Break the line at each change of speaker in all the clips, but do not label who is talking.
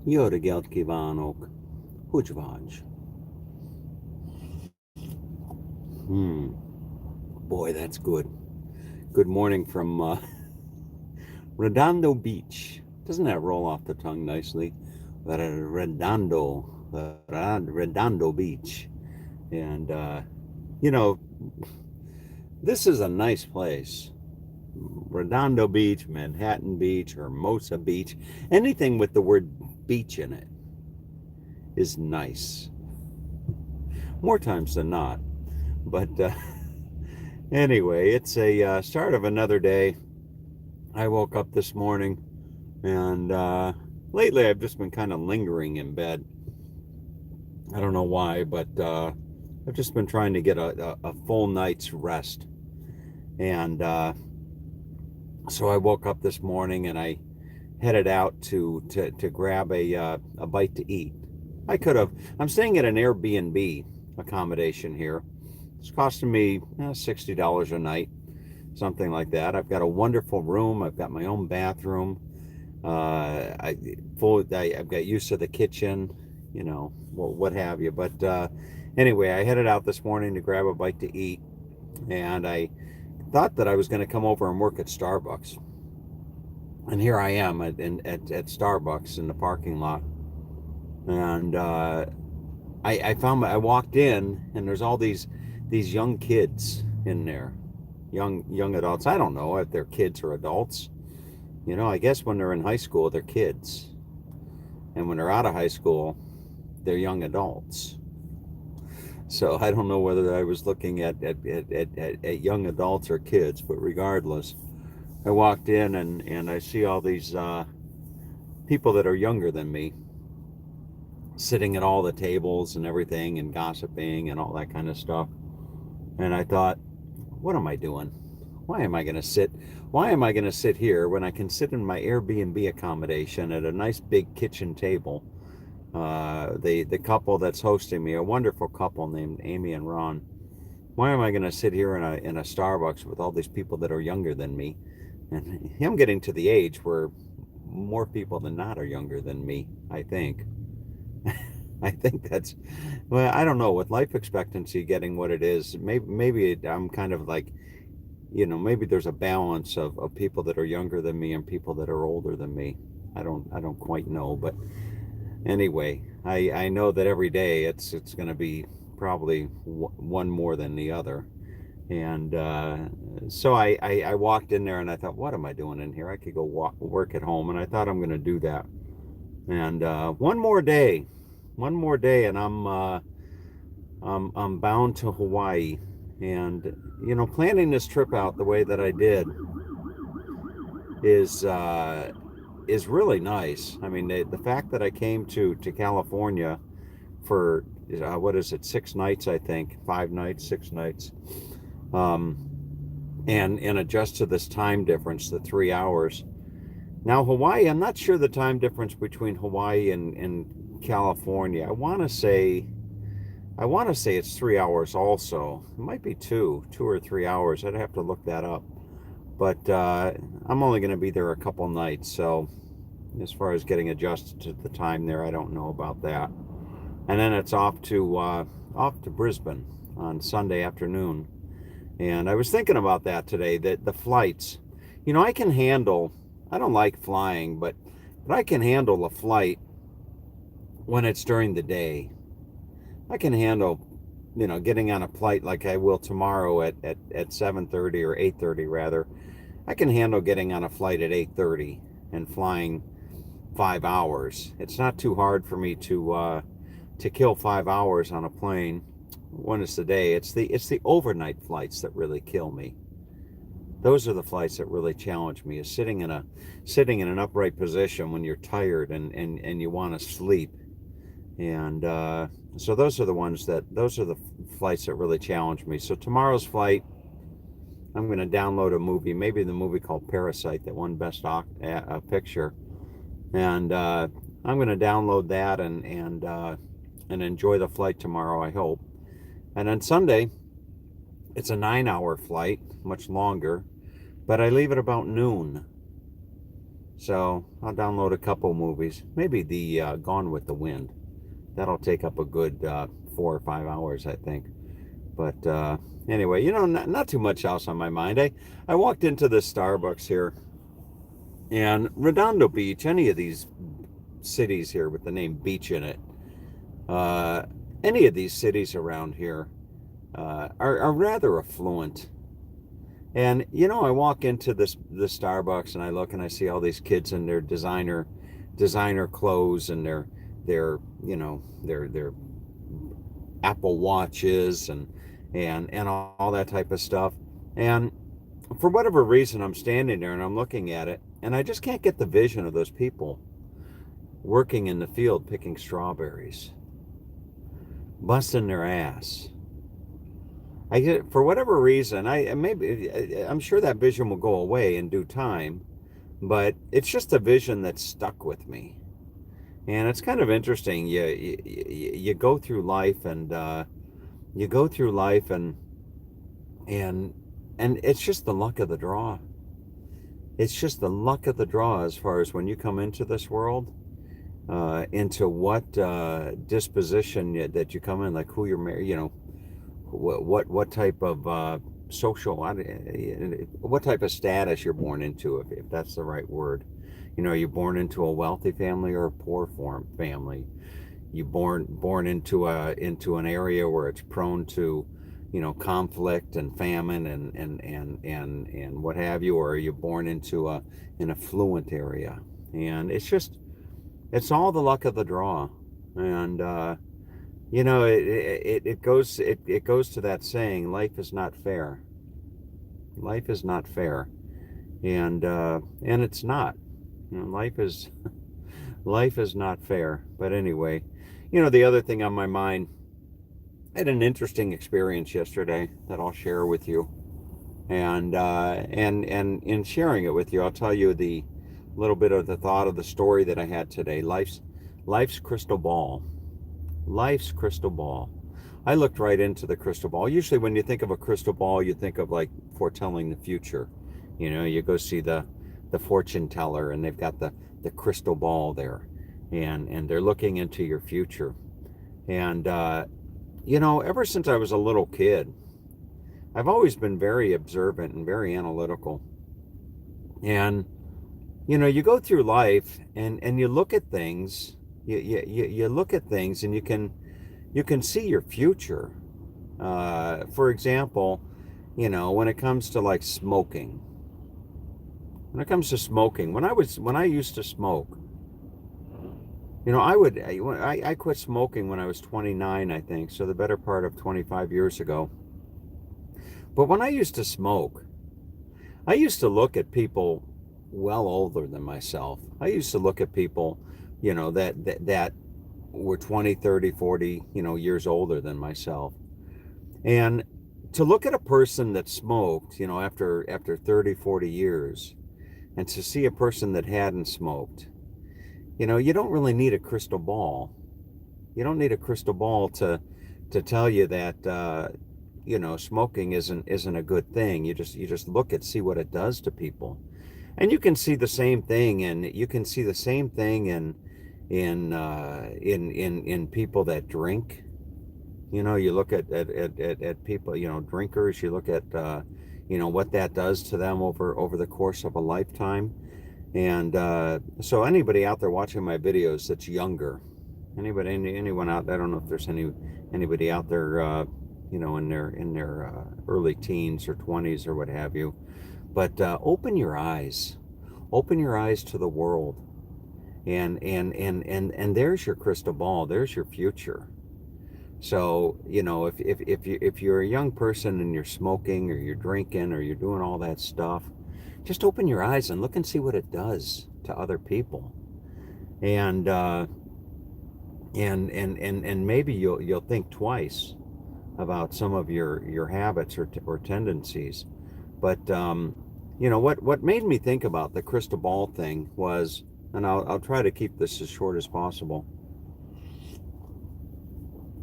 Jó reggelt kívánok! Hogy vagy? Boy, that's good. Good morning from Redondo Beach. Doesn't that roll off the tongue nicely? Redondo Beach. And, you know, this is a nice place. Redondo Beach, Manhattan Beach, Hermosa Beach, anything with the word beach in it is nice. More times than not. But anyway, it's a start of another day. I woke up this morning and lately I've just been kind of lingering in bed. I don't know why, but I've just been trying to get a full night's rest. And so I woke up this morning and I headed out to grab a bite to eat. I'm staying at an Airbnb accommodation here. It's costing me $60 a night, something like that. I've got a wonderful room. I've got my own bathroom. I've got used to the kitchen, what have you. But anyway, I headed out this morning to grab a bite to eat, and I thought that I was going to come over and work at Starbucks. And here I am at Starbucks in the parking lot, and I walked in, and there's all these young kids in there, young adults. I don't know if they're kids or adults. I guess when they're in high school, they're kids. And when they're out of high school, they're young adults. So I don't know whether I was looking at young adults or kids, but regardless, I walked in and I see all these people that are younger than me sitting at all the tables and everything and gossiping and all that kind of stuff. And I thought, what am I doing? Why am I going to sit here when I can sit in my Airbnb accommodation at a nice big kitchen table? The couple that's hosting me, a wonderful couple named Amy and Ron. Why am I going to sit here in a Starbucks with all these people that are younger than me? And I'm getting to the age where more people than not are younger than me, I think. I think that's, well, I don't know, with life expectancy getting what it is, maybe I'm kind of like, maybe there's a balance of people that are younger than me and people that are older than me. I don't quite know, but anyway, I know that every day it's going to be probably one more than the other. And so I walked in there and I thought, what am I doing in here? I could go work at home, and I thought I'm going to do that. And one more day, and I'm bound to Hawaii. And planning this trip out the way that I did is is really nice. I mean, the fact that I came to California for what is it, 6 nights? I think 5 nights, 6 nights, um, and adjust to this time difference, the 3 hours. Now Hawaii, I'm not sure the time difference between Hawaii and California. I want to say it's 3 hours also. It might be 2 or 3 hours. I'd have to look that up. But I'm only going to be there a couple nights, so as far as getting adjusted to the time there, I don't know about that. And then it's off to Brisbane on Sunday afternoon. And I was thinking about that today. That the flights, I can handle. I don't like flying, but I can handle a flight when it's during the day. I can handle, getting on a flight like I will tomorrow at 7:30 or 8:30 rather. I can handle getting on a flight at 8:30 and flying 5 hours. It's not too hard for me to kill 5 hours on a plane when it's the day. It's the overnight flights that really kill me. Those are the flights that really challenge me. Is sitting in an upright position when you're tired and you want to sleep. And so those are the flights that really challenge me. So tomorrow's flight, I'm going to download a movie, maybe the movie called Parasite that won Best Picture, and I'm going to download that and enjoy the flight tomorrow, I hope. And on Sunday, it's a 9-hour flight, much longer, but I leave at about noon. So I'll download a couple movies. Maybe the Gone with the Wind. That'll take up a good 4 or 5 hours, I think. But anyway, not too much else on my mind. I walked into this Starbucks here, and Redondo Beach, any of these cities here with the name beach in it, uh, any of these cities around here are rather affluent. And I walk into this Starbucks and I look and I see all these kids in their designer clothes and their Apple watches and all that type of stuff. And for whatever reason, I'm standing there and I'm looking at it, and I just can't get the vision of those people working in the field picking strawberries, busting their ass. For whatever reason, I'm sure that vision will go away in due time, but it's just a vision that's stuck with me. And it's kind of interesting. You go through life and you go through life and and it's just the luck of the draw. It's just the luck of the draw as far as when you come into this world, into what disposition that you come in, like who you're married, what type of social, what type of status you're born into, if that's the right word. Are you born into a wealthy family or a poor family? You born into an area where it's prone to, conflict and famine and what have you, or are you born into an affluent area? And it's all the luck of the draw. And it goes to that saying, life is not fair. Life is not fair, and it's not. Life is not fair. But anyway, the other thing on my mind, I had an interesting experience yesterday that I'll share with you, and in sharing it with you, I'll tell you the little bit of the thought of the story that I had today. Life's crystal ball. Life's crystal ball. I looked right into the crystal ball. Usually when you think of a crystal ball, you think of like foretelling the future. You go see the fortune teller and they've got the crystal ball there, and they're looking into your future. And ever since I was a little kid, I've always been very observant and very analytical. And you go through life and you look at things. You look at things and you can see your future. For example, when it comes to like smoking. When it comes to smoking, when I used to smoke, I quit smoking when I was 29, I think, so the better part of 25 years ago. But when I used to smoke, I used to look at people well older than myself. I used to look at people, that were 20, 30, 40, years older than myself. And to look at a person that smoked, after 30, 40 years, and to see a person that hadn't smoked, you don't really need a crystal ball. You don't need a crystal ball to tell you that smoking isn't a good thing. You just look and see what it does to people. And you can see the same thing, and you can see the same thing in people that drink. You look at people, drinkers. You look at what that does to them over the course of a lifetime. And so anybody out there watching my videos that's younger, anyone out there, I don't know if there's anybody out there, in their early teens or 20s or what have you, but open your eyes to the world, and there's your crystal ball, there's your future. So if you're a young person and you're smoking or you're drinking or you're doing all that stuff, just open your eyes and look and see what it does to other people, and maybe you'll think twice about some of your habits or tendencies. But what made me think about the crystal ball thing was, and I'll try to keep this as short as possible.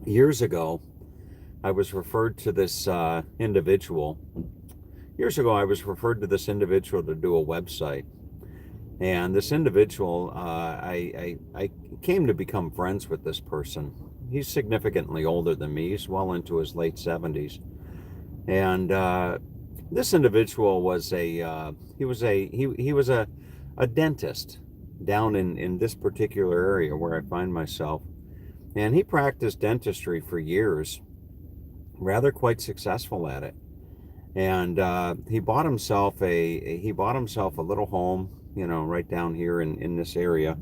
Years ago, I was referred to this individual. Years ago, I was referred to this individual to do a website. And this individual, I came to become friends with this person. He's significantly older than me. He's well into his late 70s. And this individual was he was a dentist down in this particular area where I find myself. And he practiced dentistry for years, rather quite successful at it. And he bought himself a little home, right down here in this area.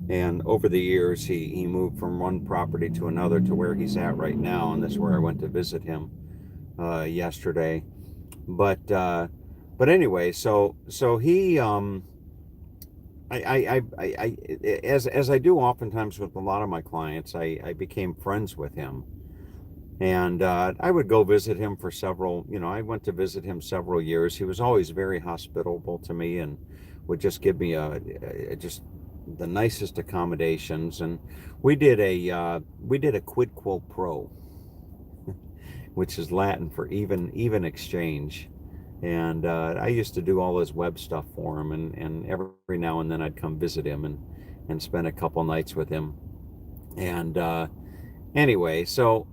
And over the years, he moved from one property to another to where he's at right now, and that's where I went to visit him yesterday. But anyway, so he as I do oftentimes with a lot of my clients, I became friends with him. And I would go visit him for several, I went to visit him several years. He was always very hospitable to me and would just give me just the nicest accommodations. And we did a quid quo pro, which is Latin for even exchange. And I used to do all his web stuff for him, and every now and then I'd come visit him and spend a couple nights with him. And anyway, so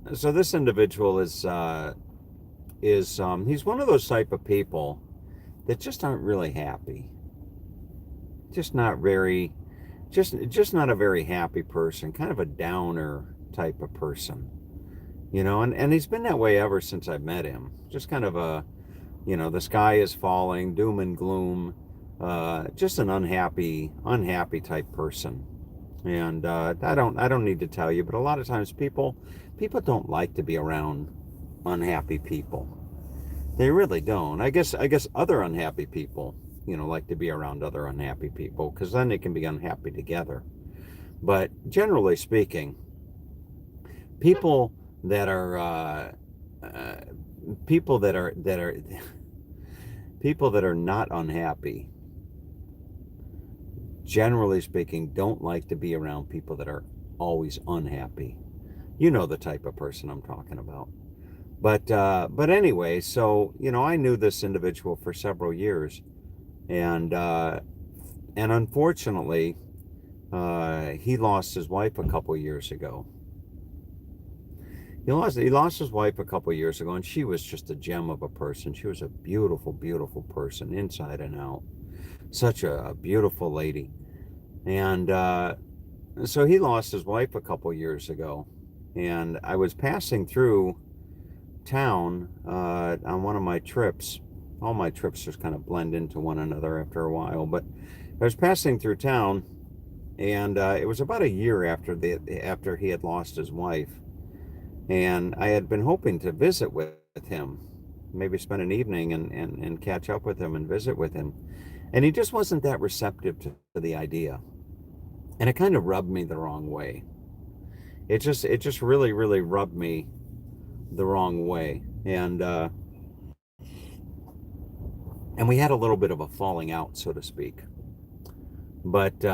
this individual is he's one of those type of people that just aren't really happy. Just not very just not a very happy person, kind of a downer type of person. And he's been that way ever since I met him. Just kind of the sky is falling, doom and gloom, just an unhappy type person. And I don't need to tell you, but a lot of times people don't like to be around unhappy people. They really don't. I guess other unhappy people, like to be around other unhappy people because then they can be unhappy together. But generally speaking, people that are uh, people that are people that are not unhappy, generally speaking, don't like to be around people that are always unhappy. You know the type of person I'm talking about. But anyway, so I knew this individual for several years, and unfortunately, he lost his wife a couple years ago. He lost his wife a couple years ago, and she was just a gem of a person. She was a beautiful, beautiful person, inside and out. Such a beautiful lady. And so he lost his wife a couple years ago, and I was passing through town on one of my trips. All my trips just kind of blend into one another after a while, but I was passing through town, and it was about a year after he had lost his wife, and I had been hoping to visit with him, maybe spend an evening and catch up with him and visit with him, and he just wasn't that receptive to the idea, and it kind of rubbed me the wrong way. It just really rubbed me the wrong way, and we had a little bit of a falling out, so to speak. But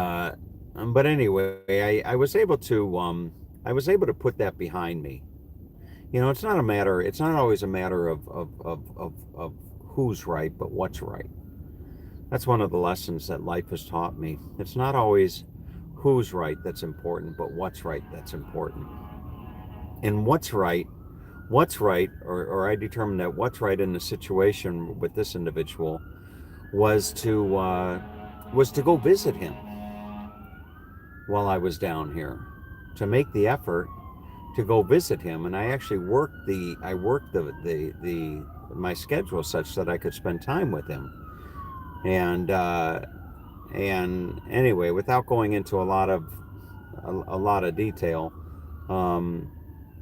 anyway, I was able to put that behind me. It's not always a matter of who's right, but what's right. That's one of the lessons that life has taught me. It's not always who's right that's important, but what's right that's important. And what's right, or I determined that what's right in the situation with this individual was to go visit him while I was down here, to make the effort to go visit him. And I actually worked the my schedule such that I could spend time with him. And and anyway, without going into a lot of detail, um,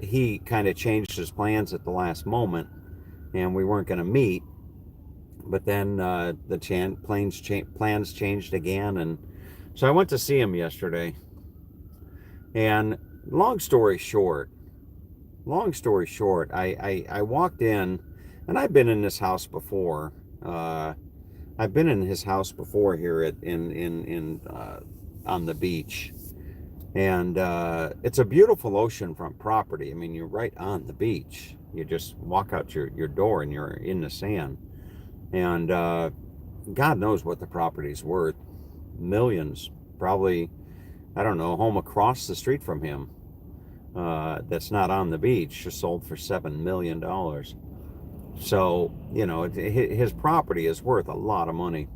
he kind of changed his plans at the last moment, and we weren't going to meet. But then plans changed again, and so I went to see him yesterday. And long story short, I walked in, and I've been in this house before. I've been in his house before here on the beach, and it's a beautiful oceanfront property. I mean, you're right on the beach. You just walk out your door, and you're in the sand. And God knows what the property's worth. millions. Probably, I don't know, home across the street from him, that's not on the beach, just sold for $7 million. So, his property is worth a lot of money.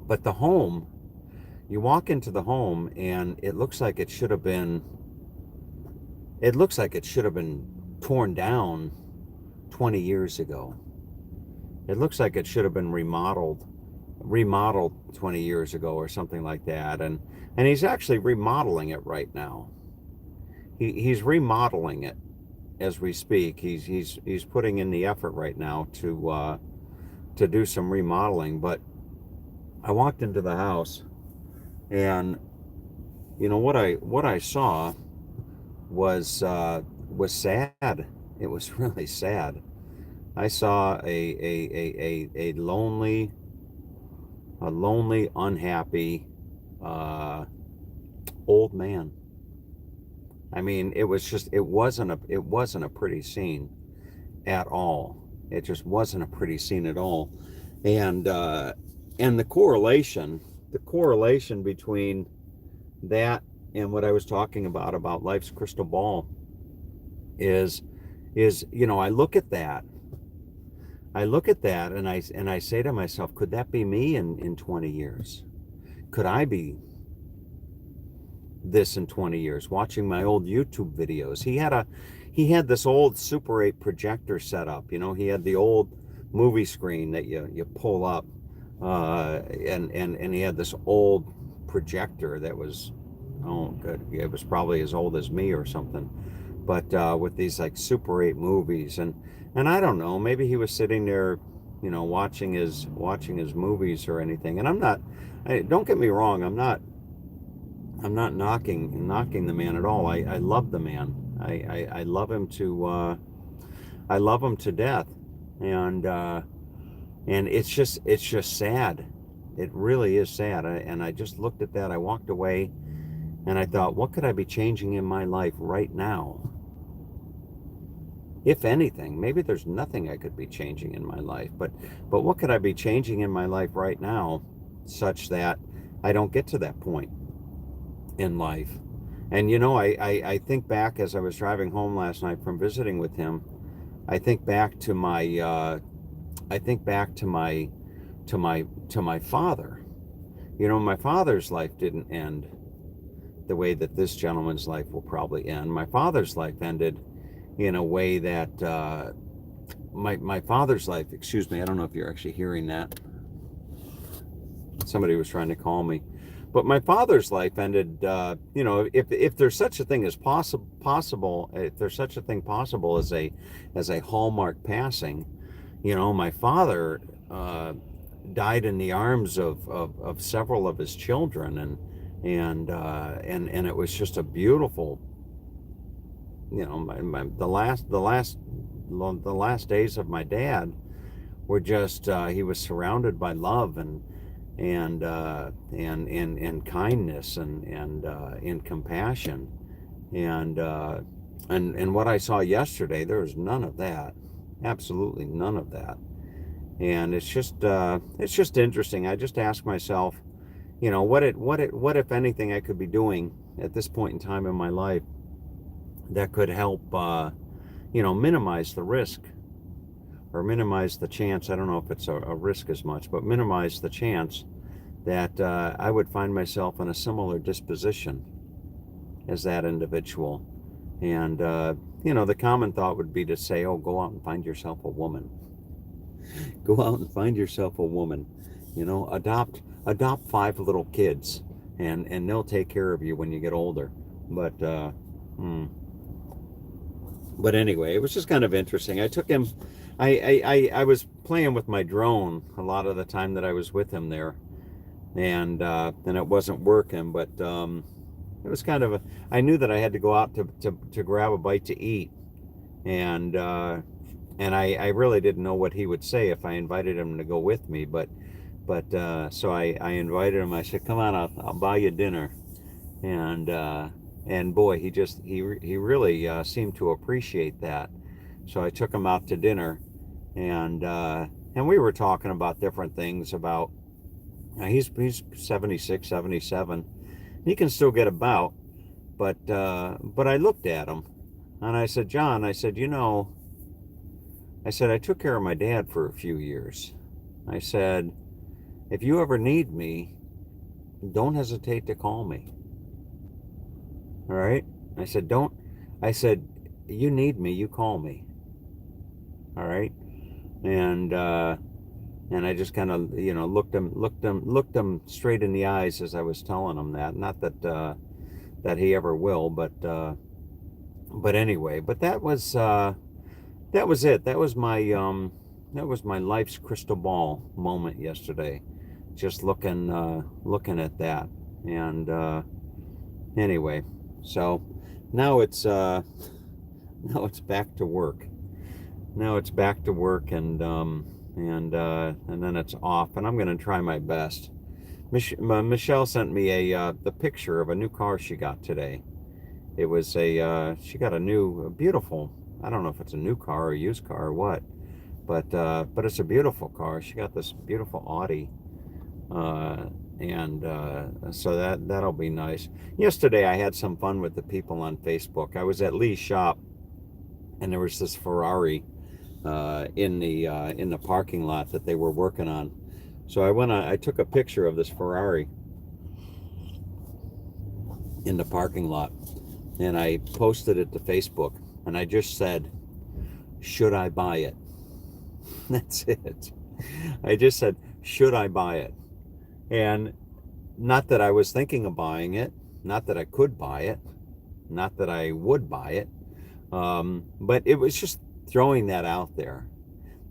But the home, you walk into the home and it looks like it should have been torn down 20 years ago. It looks like it should have been remodeled 20 years ago or something like that. And he's actually remodeling it right now. He's remodeling it as we speak. He's putting in the effort right now to do some remodeling. But I walked into the house, and what I saw was sad. It was really sad. I saw a lonely, unhappy uh, old man. I mean, it wasn't a pretty scene at all. It just wasn't a pretty scene at all. And the correlation between that and what I was talking about life's crystal ball is I look at that and I say to myself, could that be me in 20 years? Could I be this in 20 years, watching my old YouTube videos? He had this old Super 8 projector set up. He had the old movie screen that you pull up, and he had this old projector that was, oh good, it was probably as old as me or something, but with these like Super 8 movies. And I don't know, maybe he was sitting there, watching his movies or anything. And don't get me wrong, I'm not knocking the man at all. I love the man. I love him to death. And it's just sad. It really is sad. And I just looked at that. I walked away and I thought, what could I be changing in my life right now? If anything, maybe there's nothing I could be changing in my life, but what could I be changing in my life right now such that I don't get to that point in life? And I think back as I was driving home last night from visiting with him. I think back to my father. My father's life didn't end the way that this gentleman's life will probably end. My father's life ended in a way that my father's life, excuse me, I don't know if you're actually hearing that. Somebody was trying to call me. But my father's life ended, if there's such a thing as possible, if there's such a thing possible as a hallmark passing, my father died in the arms of several of his children, and it was just a beautiful, the last days of my dad were just, he was surrounded by love and kindness and compassion, and what I saw yesterday, there was none of that, absolutely none of that. And it's just interesting. I just ask myself, what if anything I could be doing at this point in time in my life that could help minimize the risk, or minimize the chance. I don't know if it's a risk as much, but minimize the chance that I would find myself in a similar disposition as that individual. And the common thought would be to say, oh, go out and find yourself a woman. Go out and find yourself a woman. Adopt 5 little kids, and they'll take care of you when you get older. But anyway, it was just kind of interesting. I took him. I was playing with my drone a lot of the time that I was with him there, and it wasn't working. But it was kind of I knew that I had to go out to grab a bite to eat, and I really didn't know what he would say if I invited him to go with me. But so I invited him. I said, "Come on, I'll buy you dinner," and boy, he really seemed to appreciate that. So I took him out to dinner, and we were talking about different things, about Now he's 76, 77. He can still get about, but I looked at him and I said, John, I said, I said, I took care of my dad for a few years. I said, if you ever need me, don't hesitate to call me. All right? I said, don't, I said, you need me, you call me. All right? And, and I just kind of, looked him straight in the eyes as I was telling him that. Not that he ever will, but anyway. But that was it. That was my life's crystal ball moment yesterday. Just looking at that, and anyway, so now it's now it's back to work. Now it's back to work, and then it's off, and I'm going to try my best. Michelle sent me the picture of a new car she got today. It was she got a new, beautiful. I don't know if it's a new car or a used car or what, but it's a beautiful car. She got this beautiful Audi, and so that'll be nice. Yesterday I had some fun with the people on Facebook. I was at Lee's shop, and there was this Ferrari in the parking lot that they were working on. So I took a picture of this Ferrari in the parking lot, and I posted it to Facebook, and I just said, should I buy it? That's it. I just said, should I buy it? And not that I was thinking of buying it, not that I could buy it, not that I would buy it, but it was just throwing that out there,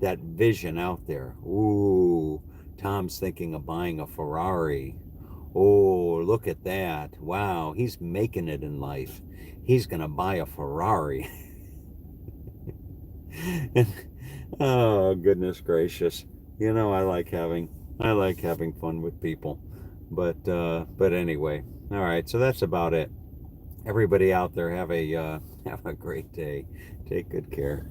that vision out there. Ooh, Tom's thinking of buying a Ferrari. Oh, look at that. Wow, he's making it in life. He's going to buy a Ferrari. And, oh, goodness gracious. I like having fun with people. But anyway. All right, so that's about it. Everybody out there have a have a great day. Take good care.